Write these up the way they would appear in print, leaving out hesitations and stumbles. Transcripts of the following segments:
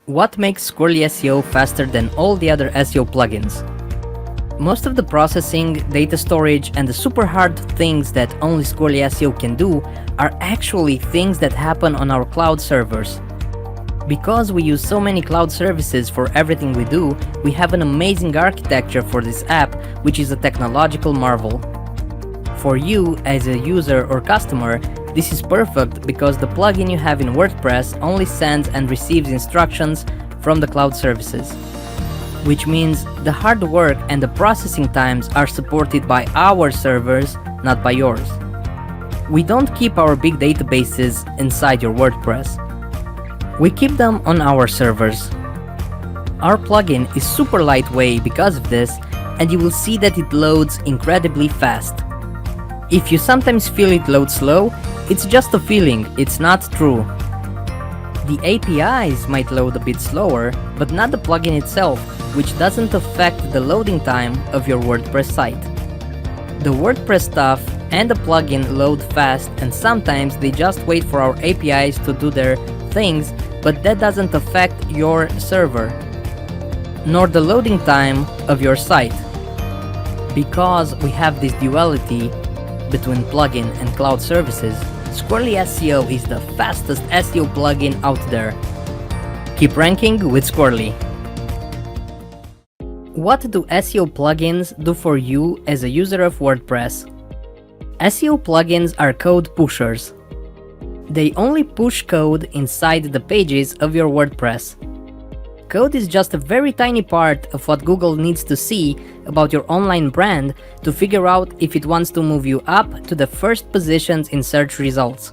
What makes Squirrly SEO faster than all the other SEO plugins? Most of the processing, data storage, and the super hard things that only Squirrly SEO can do are actually things that happen on our cloud servers. Because we use so many cloud services for everything we do, we have an amazing architecture for this app, which is a technological marvel. For you, as a user or customer, this is perfect because the plugin you have in WordPress only sends and receives instructions from the cloud services. Which means the hard work and the processing times are supported by our servers, not by yours. We don't keep our big databases inside your WordPress. We keep them on our servers. Our plugin is super lightweight because of this, and you will see that it loads incredibly fast. If you sometimes feel it loads slow, it's just a feeling, it's not true. The APIs might load a bit slower, but not the plugin itself, which doesn't affect the loading time of your WordPress site. The WordPress stuff and the plugin load fast, and sometimes they just wait for our APIs to do their things, but that doesn't affect your server, nor the loading time of your site. Because we have this duality between plugin and cloud services, Squirrly SEO is the fastest SEO plugin out there. Keep ranking with Squirrly. What do SEO plugins do for you as a user of WordPress? SEO plugins are code pushers. They only push code inside the pages of your WordPress. Code is just a very tiny part of what Google needs to see about your online brand to figure out if it wants to move you up to the first positions in search results.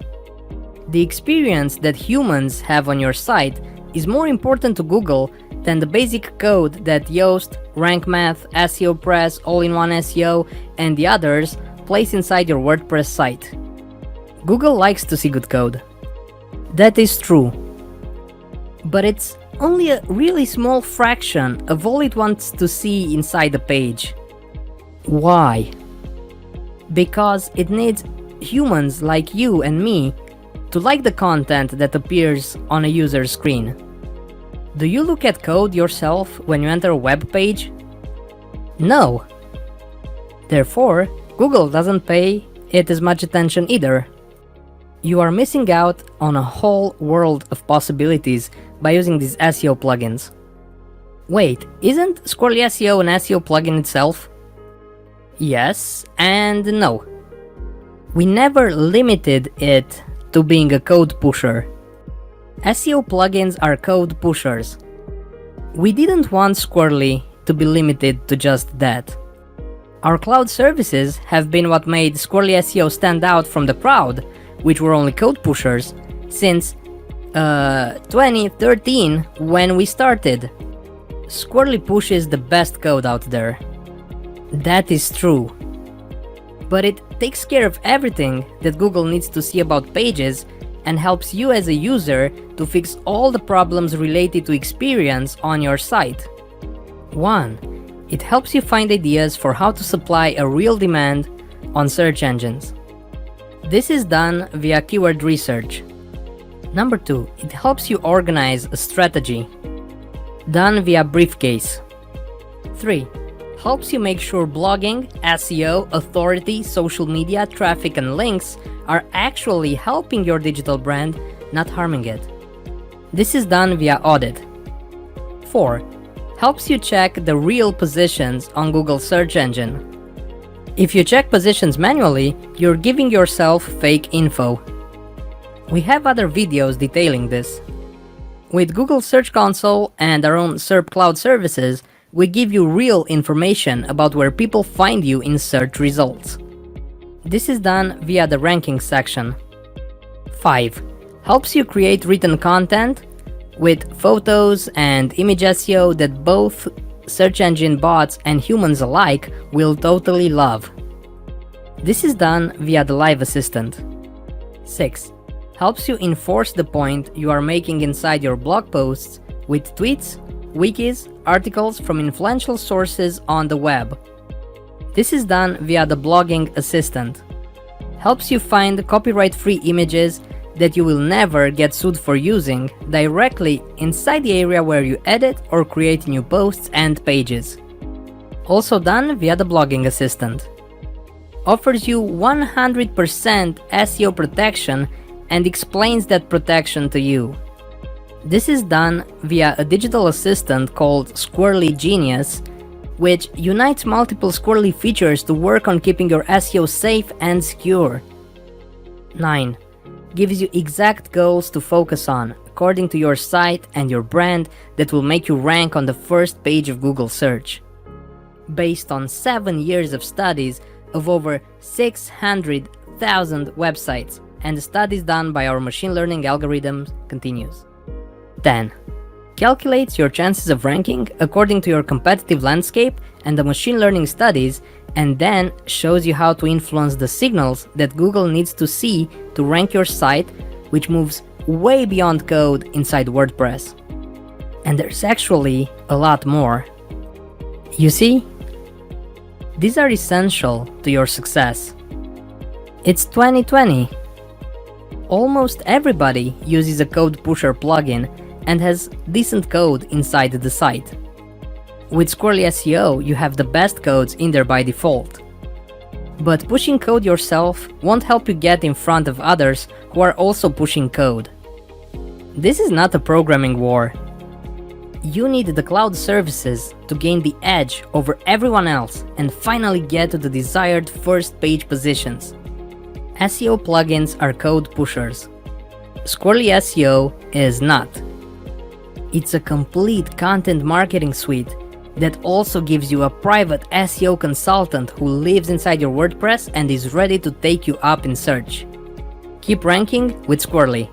The experience that humans have on your site is more important to Google than the basic code that Yoast, Rank Math, SEO Press, All-in-One SEO, and the others place inside your WordPress site. Google likes to see good code. That is true. But it's only a really small fraction of all it wants to see inside the page. Why? Because it needs humans like you and me to like the content that appears on a user's screen. Do you look at code yourself when you enter a web page? No. Therefore, Google doesn't pay it as much attention either. You are missing out on a whole world of possibilities by using these SEO plugins. Wait, isn't Squirrly SEO an SEO plugin itself? Yes and no. We never limited it to being a code pusher. SEO plugins are code pushers. We didn't want Squirrly to be limited to just that. Our cloud services have been what made Squirrly SEO stand out from the crowd, which were only code pushers, since 2013 when we started. Squirrly pushes the best code out there. That is true. But it takes care of everything that Google needs to see about pages and helps you as a user to fix all the problems related to experience on your site. 1. It helps you find ideas for how to supply a real demand on search engines. This is done via keyword research. Number 2, it helps you organize a strategy, done via briefcase. 3, helps you make sure blogging, SEO, authority, social media, traffic, and links are actually helping your digital brand, not harming it. This is done via audit. 4, helps you check the real positions on Google search engine. If you check positions manually, you're giving yourself fake info. We have other videos detailing this. With Google Search Console and our own SERP Cloud services, we give you real information about where people find you in search results. This is done via the ranking section. 5. Helps you create written content with photos and image SEO that both search engine bots and humans alike will totally love. This is done via the Live Assistant. 6. Helps you enforce the point you are making inside your blog posts with tweets, wikis, articles from influential sources on the web. This is done via the Blogging Assistant. Helps you find copyright-free images that you will never get sued for using directly inside the area where you edit or create new posts and pages. Also done via the blogging assistant. Offers you 100% SEO protection and explains that protection to you. This is done via a digital assistant called Squirrly Genius, which unites multiple Squirrly features to work on keeping your SEO safe and secure. 9. Gives you exact goals to focus on, according to your site and your brand, that will make you rank on the first page of Google search. Based on 7 years of studies of over 600,000 websites, and the studies done by our machine learning algorithms continues. 10. Calculates your chances of ranking according to your competitive landscape and the machine learning studies, and then shows you how to influence the signals that Google needs to see to rank your site, which moves way beyond code inside WordPress. And there's actually a lot more. You see? These are essential to your success. It's 2020. Almost everybody uses a code pusher plugin and has decent code inside the site. With Squirrly SEO, you have the best codes in there by default. But pushing code yourself won't help you get in front of others who are also pushing code. This is not a programming war. You need the cloud services to gain the edge over everyone else and finally get to the desired first page positions. SEO plugins are code pushers. Squirrly SEO is not. It's a complete content marketing suite that also gives you a private SEO consultant who lives inside your WordPress and is ready to take you up in search. Keep ranking with Squirrly.